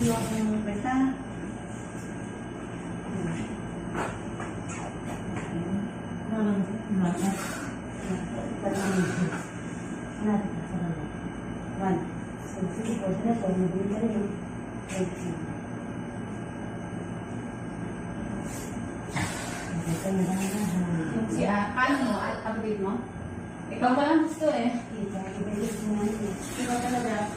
yung pesa. Paano mo? At kapatid mo? Ikaw ba lang gusto eh? Ikaw talaga.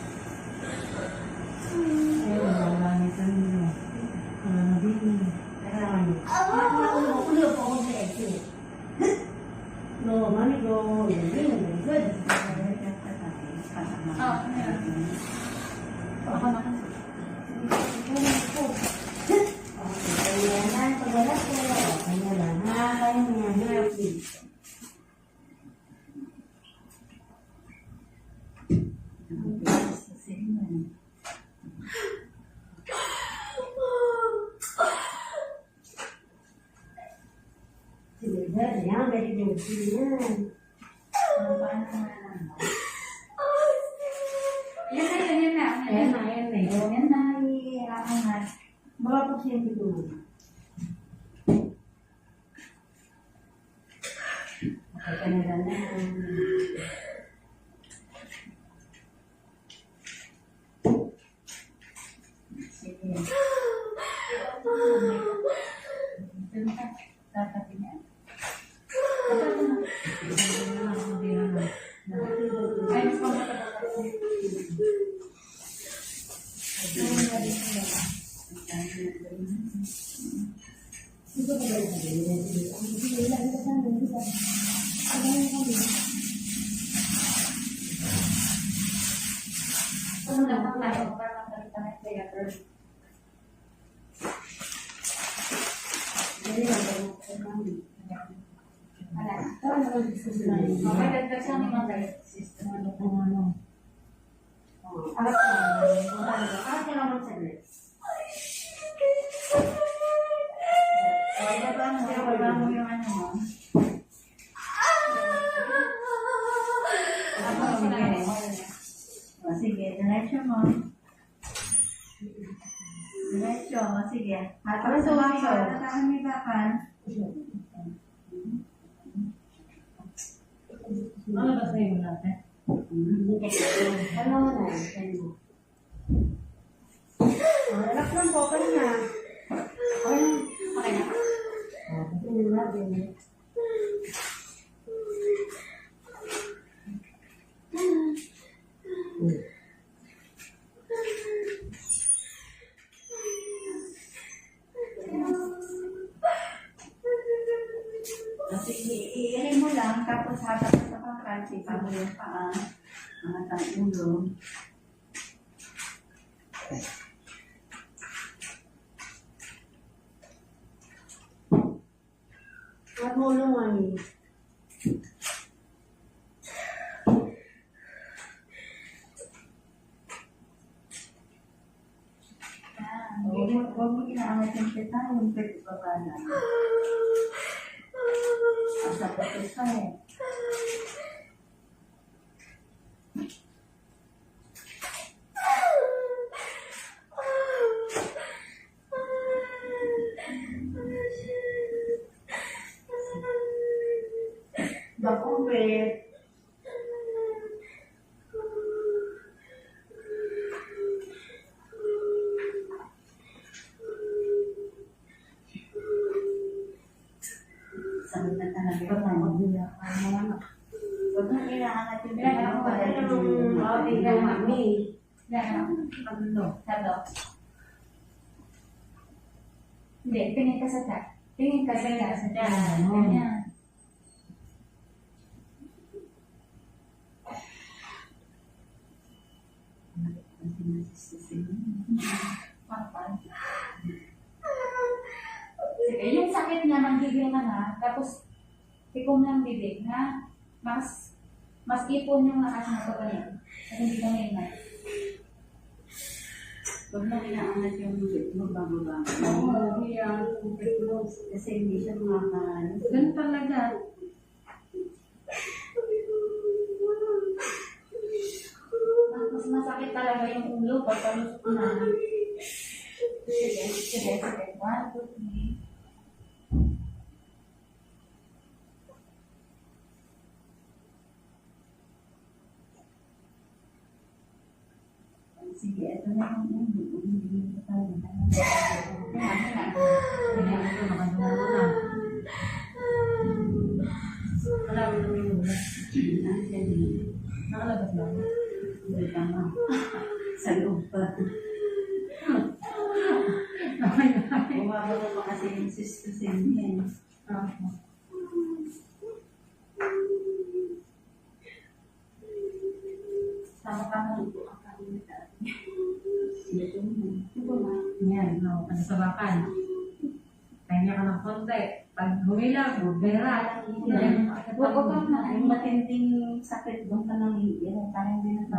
No, mami, go. Good. Ako na kasi. Berapa persen itu? Sige, diretso mo. Diretso, sige. Hatang sa bakal. Hatang may bakal. Ano ba sa'yo natin? Ano na? Relax lang po, okay na. Okay na. Sige, i-ilin mo lang, tapos hatak sa bakal, sipa mo yung paa, angat ang ulo. Matulungan niyo. Huwag mo inaangat yung pita, yung pita baba na. Asa pa pita eh. Bakong pet. Sabi na talaga ito na magbila ka mo anak. Huwag na kailangan natin bilang para yung bilang mami. Tado. Hindi, tingin ka sa chat. Tingin ka sa chat. Ganyan. Sige, yung sakit niya ng bibig na nga, tapos tikom ng bibig na mas ipon yung lakas ng pagka niya. At hindi ka maingay. Huwag na inaangat yung magbang-bang. Oo, yan. Kasi hindi siya makakaano. Ganun talaga. Mas masakit talaga yung ulo pag palusok na. Sige, ito na yung hindi ko tayo. Kaya ito, nakadungo na. Wala mo naman yung muna. Nakalabas lang. Hindi tama. Sa loob pa. Bumababa pa kasi yung sistusin niya. Sama ka na ito ang kalimutan. Ito na. Yan, no, ano sa bakan. Kanya ka ng konti. Pag humilang, bera. Yan. Huwag ka na. Yung matinding sakit doon ka nang iiyak. Tayo din na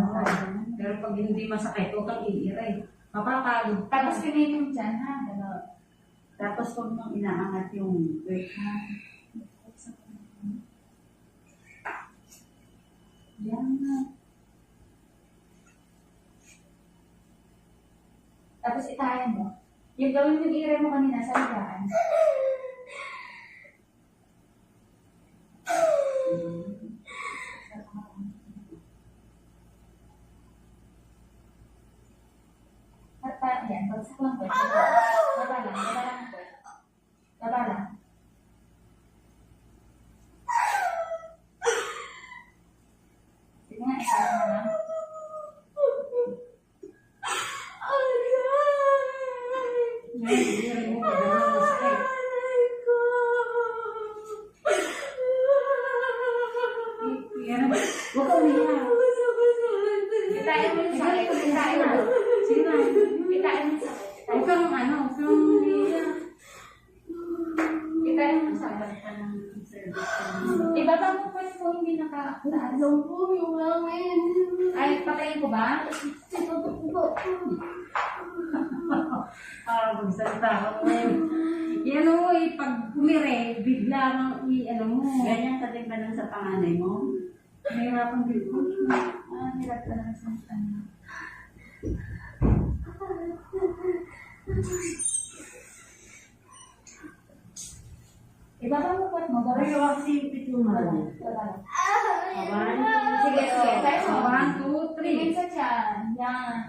Pero pag hindi masakit, huwag kang iiray. Mapapagod. Tapos pinayin mo dyan, ha? Gano'n. Tapos huwag mong inaangat yung weight ha. Yan na. Tapos itayan mo. Yung gawin yung i-air mo kanina sa higaan. At parang yan, bagsak lang po. Baba lang po. Baba lang. Sige nga, itayan mo lang. Yan, iiray mo. Pag gano'n masakit. Yan. Huwag kang umiyak. Itain mo yung sakit. Itain mo. Sige na. Itain mo yung sakit. Huwag kang huwag kang umiyak. Itain mo yung sakit. Ibaba mo pa po, hindi nakakataas. Ay, patayin ko ba? Magsalita ka ngayon. Yan o, pag umire, bigla kang ano mo. Ganyan ka din ba lang sa panganay mo? Nahirapan din ko. Hirap ka na sa ano. Ibaba mo po mo. Pero kasi ipit yung malo. Sige, sige. Tayo mo. 1, 2, 3. Tingin sa tiyan. Yan.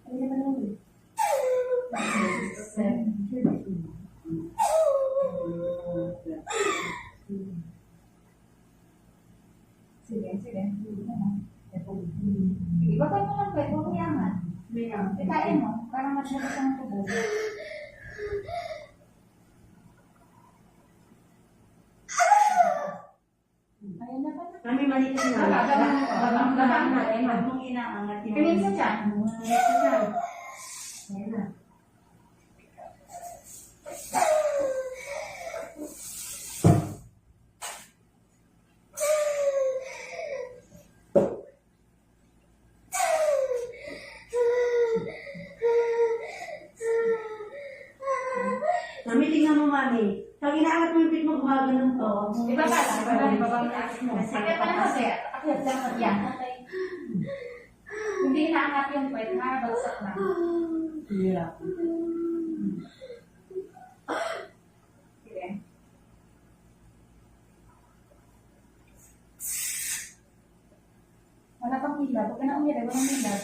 Ano naman yun? Sige, sige. Ibaba mo lang po. Huwag mo iangat. Itain mo. Parang masyadong siyang tubo. Ayan na pala. Kami maliit na. Babang na. Huwag mong inaangat yung... Tingin sa tiyan. Ayan na. Mami, tingnan mo, mami. Pag inaangat mo yung pit mo, gumagano to. Ibaba lang. Babang na. Sakit pa na kasi. Akyat lang at yan. Hindi inaangat yung pwede ha. Bagsak lang. Hirap. Sige. Wala pang hilab. Huwag ka na umiray. Walang hilab.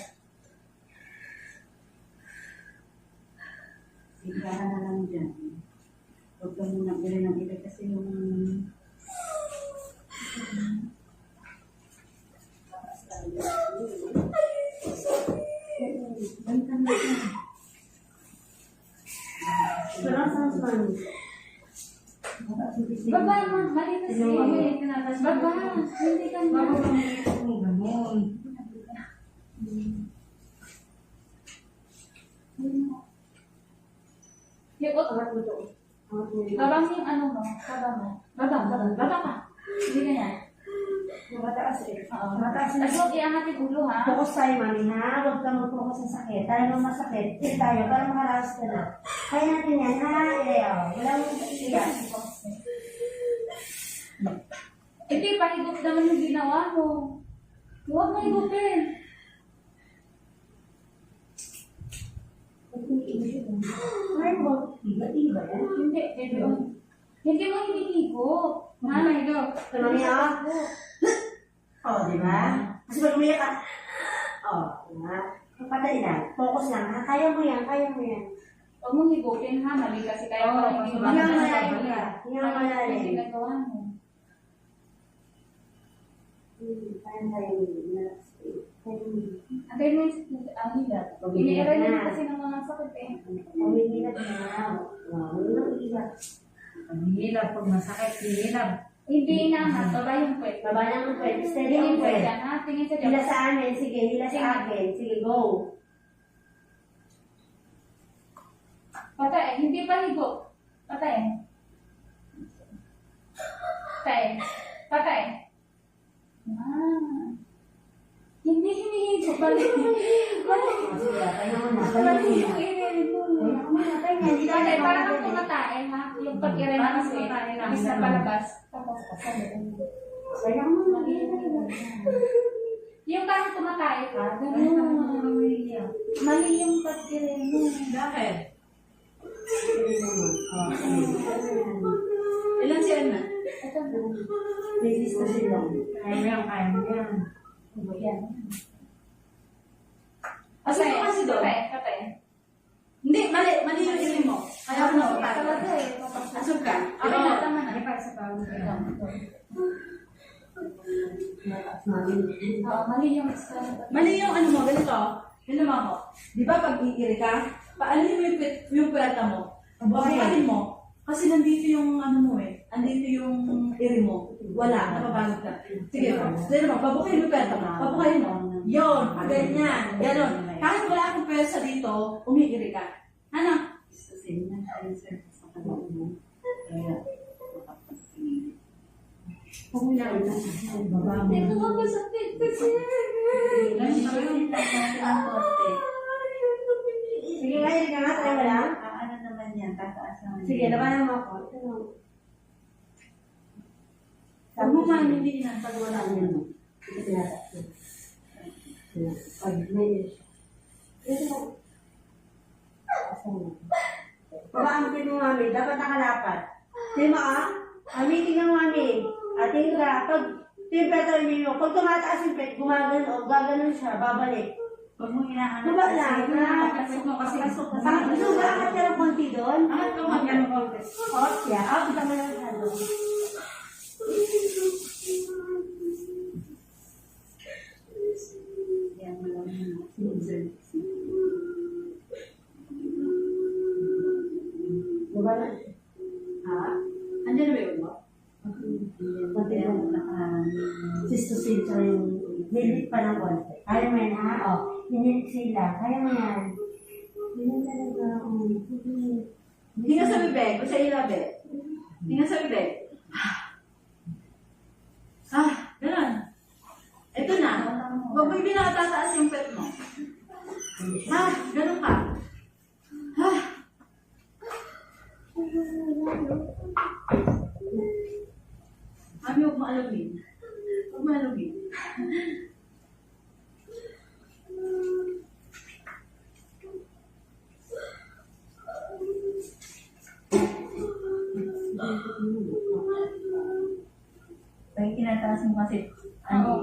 Sigahan na lang dyan. Huwag ka muna bilhin ng iba kasi yung... Balikan mo siya. Sarang sa mami. Baba mo. Mali kasi. Baba. Hindi ka na. Babang na kung gano'n. Hikot. Babang yung ano mo. Baba mo. Baba ka. Hindi ka yan. Mataas eh. Oo. Mataas Tapos huwag iangat yung ulo ha. Focus tayo, mami, ha? Huwag kang mag-focus sa sakit. Tayo nang masakit. Hindi tayo, para makaraos ka na. Kaya natin yan, ha? Wala mong iiyak. Ito yung pahigop naman yung ginawa mo. Huwag mo higupin. Ay, mo, iba-iba yan. Hindi. Hindi mo hinihigop. Nanay, go. Ano niya? Oh, di ba? Kasi pag umiyak ka, patay na. Focus lang, ha? Kaya mo yan, kaya mo yan. Huwag mong higutin ha, mali kasi kaya Oo, parang hindi mo kasi Hingang baka- malalim ka. Hingang malalim. Hindi ginagawa mo. Kaya mo yun. Antay mo yung ano nila. Iniiral nila kasi ng mga sakit eh. Umiiyak na. Walang iyak. Ang hilab, pag masakit, hilab. Hindi na ha, baba yung kwet. Baba lang ang pwede. Steady Tingin ang sa pwede. dyan ha, tingin sa Hila dyan. sa amin. Sige, hila sa akin. Sige, go. Patay, hindi pa higo. Patay. Patay. Patay. Ah. Hindi hinihigo. Balik. Balik. Sige, tayo mo na. Balik yung inirin mo. Hindi tayo Patay, parang na kang tumatay ha. Yung pag-irin na kasi. Ibig na palabas. Tapos kasama. Kaya mo na. Yung parang tumatay ka. Ganun. Mali yung pag-irin mo. Bakit? Ilan si Anna? Ito na. May lista sila. Kaya mo yan, kaya mo yan. Yan. Asan ka kasi doon? Patay. Hindi, mali yung isim mo. Kaya ako nakapagod. Talaga eh. Papasok. Asan ka? Okay na, tama na. Hindi pa sa pawag ka. Oo, mali yung isa. Mali yung ano mo, ganito. Yun naman ako. Di ba pag iiri ka, paano yung plata mo? Babukahin mo. Kasi nandito yung ano mo eh. Andito yung iri mo. Wala, napapagod ka. Sige, sige naman, babukahin mo yung plata mo. Babukahin mo. Yun, ganyan, ganon. Kahit wala akong pwersa dito, umiiri ka. Ano? Kasi yan tayo sa kaloob mo. Kaya, Pumunta na. baba mo. Hindi ko mapasakit kasi. Sige, ngayon ka nga. Tayo mo lang. Ano naman yan, tataas naman. Sige, labanan mo ako. Ito na. Pag mo man, hindi na. Pag wala mo yun. Ito tinataas. Pag may... Ito na. Pabaangkin mo, mami. Dapat nakalapat. Di mo, amitin ng mami. Ating ka. Pag temperature niyo, pag tumataas yung pet, gumagano o gaganon siya, babalik. Pag mo hinahanap. Diba lang? Pasok mo kasi. Pasok kasi. Gusto ba angat ka ng konti doon? Angat ka mo. Yan mo. Kaya, kita mo lang sa doon. Yan mo lang. Diba na? Ha? Andiyan na ba yun mo? Konti lang. Sistusin sa yung nilit pa ng konti. Kaya mo yan, ha? O, nilit sila. Kaya mo yan. Ganyan talaga. Tingnan sa bibig. O sa ilabe. Tingnan sa bibig. Ganun. Ito na. Huwag mo pinakatataas yung pet mo. Ganun ka. Mami, huwag mo alawin. Huwag mo alawin. Pag tinataas mo kasi,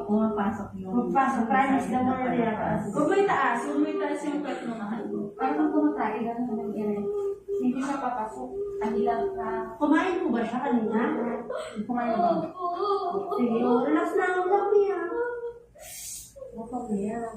pumapasok yung... Magpasok. Promise daw mo na nilataas. Huwag mo itaas. Huwag mo itaas yung pet mo, mahal mo. Parang kung tumatay, ganun ang inirin. Hindi siya papasok. Ang ilang ka. Kumain mo ba siya kanina? Kumain mo ba? Sige, relax na. Huwag mo yan. Huwag mo yan.